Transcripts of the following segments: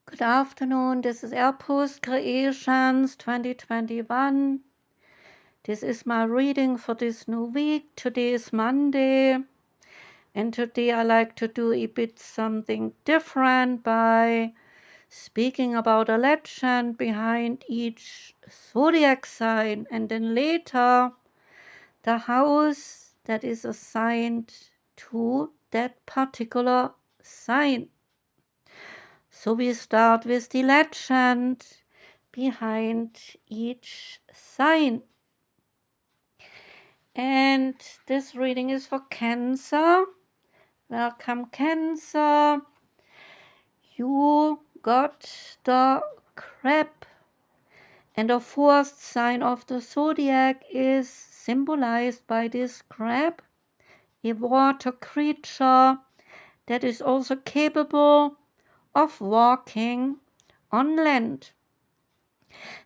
Good afternoon, this is Airpost Creations 2021. This is my reading for this new week. Today is Monday, and today I like to do a bit something different by speaking about a legend behind each zodiac sign, and then later the house that is assigned to that particular sign. So we start with the legend behind each sign. And this reading is for Cancer. Welcome, Cancer. You got the crab. And the fourth sign of the zodiac is symbolized by this crab, a water creature that is also capable of walking on land.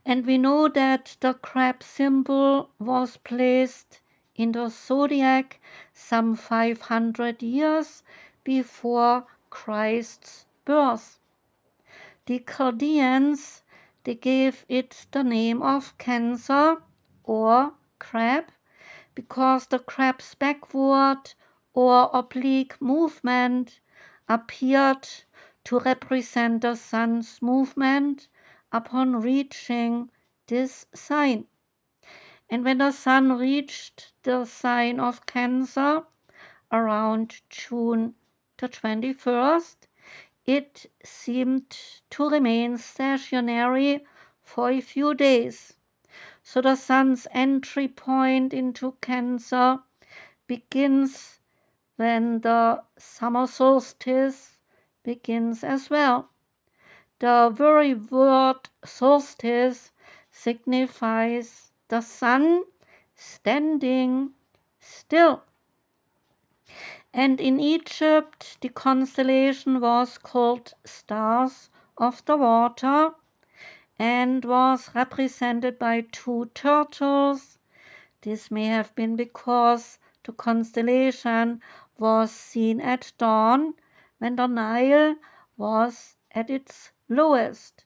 And we know that the crab symbol was placed in the zodiac some 500 years before Christ's birth. The Chaldeans, they gave it the name of Cancer or crab because the crab's backward or oblique movement appeared to represent the sun's movement upon reaching this sign. And when the sun reached the sign of Cancer around June the 21st, it seemed to remain stationary for a few days. So the sun's entry point into Cancer begins when the summer solstice begins as well. The very word solstice signifies the sun standing still. And in Egypt, the constellation was called Stars of the Water and was represented by two turtles. This may have been because the constellation was seen at dawn when the Nile was at its lowest.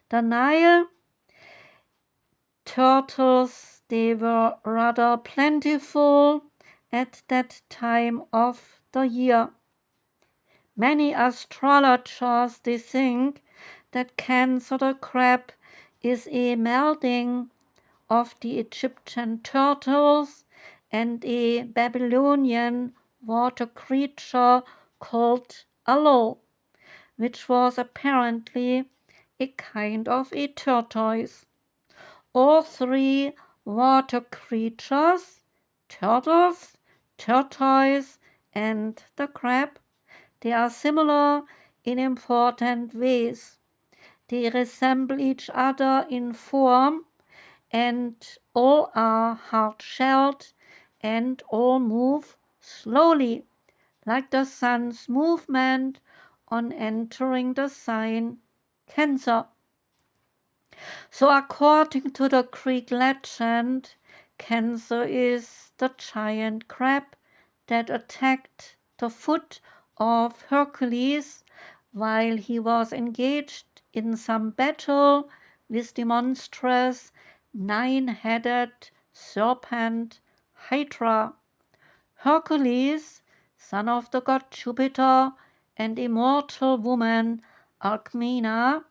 The Nile turtles, they were rather plentiful at that time of the year. Many astrologers, they think that Cancer the crab is a melding of the Egyptian turtles and a Babylonian water creature called Allul, which was apparently a kind of a tortoise. All three water creatures, turtles, tortoise, and the crab, they are similar in important ways. They resemble each other in form, and all are hard-shelled, and all move slowly, like the sun's movement on entering the sign Cancer. So according to the Greek legend, Cancer is the giant crab that attacked the foot of Hercules while he was engaged in some battle with the monstrous 9-headed serpent Hydra. Hercules, son of the god Jupiter and immortal woman Alcmena,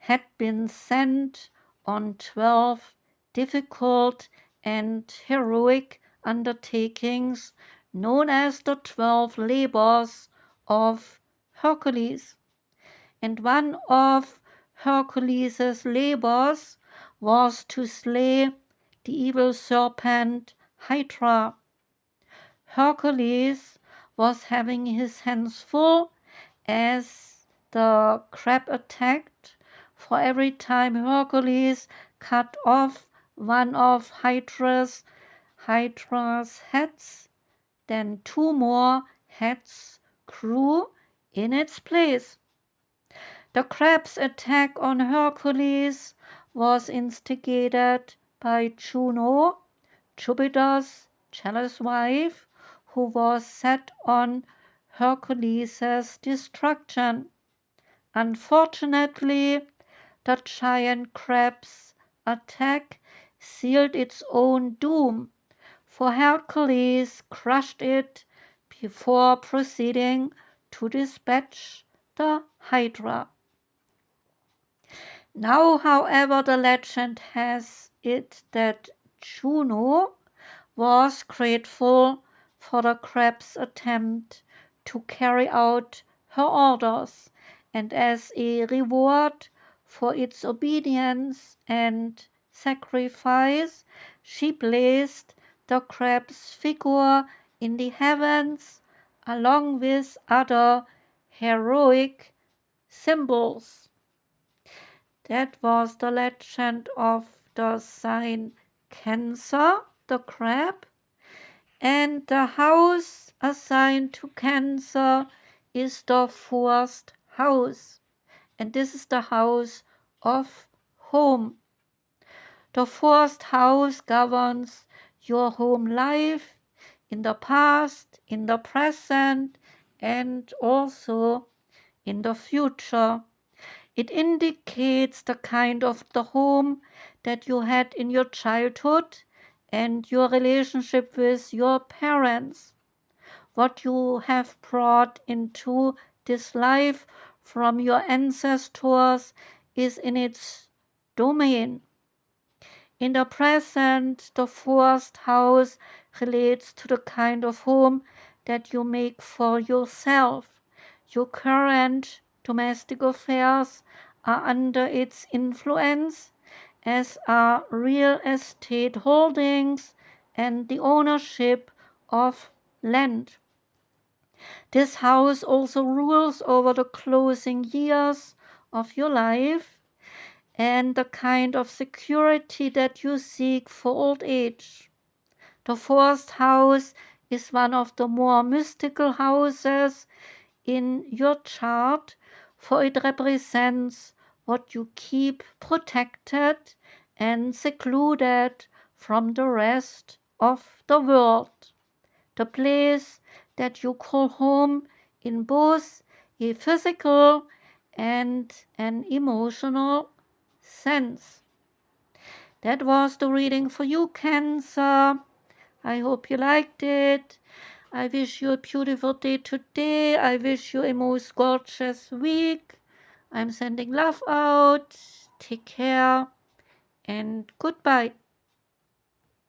had been sent on 12 difficult and heroic undertakings known as the 12 labors of Hercules. And one of Hercules' labors was to slay the evil serpent Hydra. Hercules was having his hands full as the crab attacked. For every time Hercules cut off one of Hydra's heads, then two more heads grew in its place. The crab's attack on Hercules was instigated by Juno, Jupiter's jealous wife, who was set on Hercules' destruction. Unfortunately, the giant crab's attack sealed its own doom, for Hercules crushed it before proceeding to dispatch the Hydra. Now, however, the legend has it that Juno was grateful for the crab's attempt to carry out her orders, and as a reward for its obedience and sacrifice, she placed the crab's figure in the heavens along with other heroic symbols. That was the legend of the sign Cancer, the crab. And the house assigned to Cancer is the first house. And this is the house of home. The first house governs your home life in the past, in the present, and also in the future. It indicates the kind of the home that you had in your childhood and your relationship with your parents. What you have brought into this life from your ancestors is in its domain. In the present, the first house relates to the kind of home that you make for yourself. Your current domestic affairs are under its influence, as are real estate holdings and the ownership of land. This house also rules over the closing years of your life and the kind of security that you seek for old age. The fourth house is one of the more mystical houses in your chart, for it represents what you keep protected and secluded from the rest of the world. The place that you call home in both a physical and an emotional sense. That was the reading for you, Cancer. I hope you liked it. I wish you a beautiful day today. I wish you a most gorgeous week. I'm sending love out. Take care and goodbye.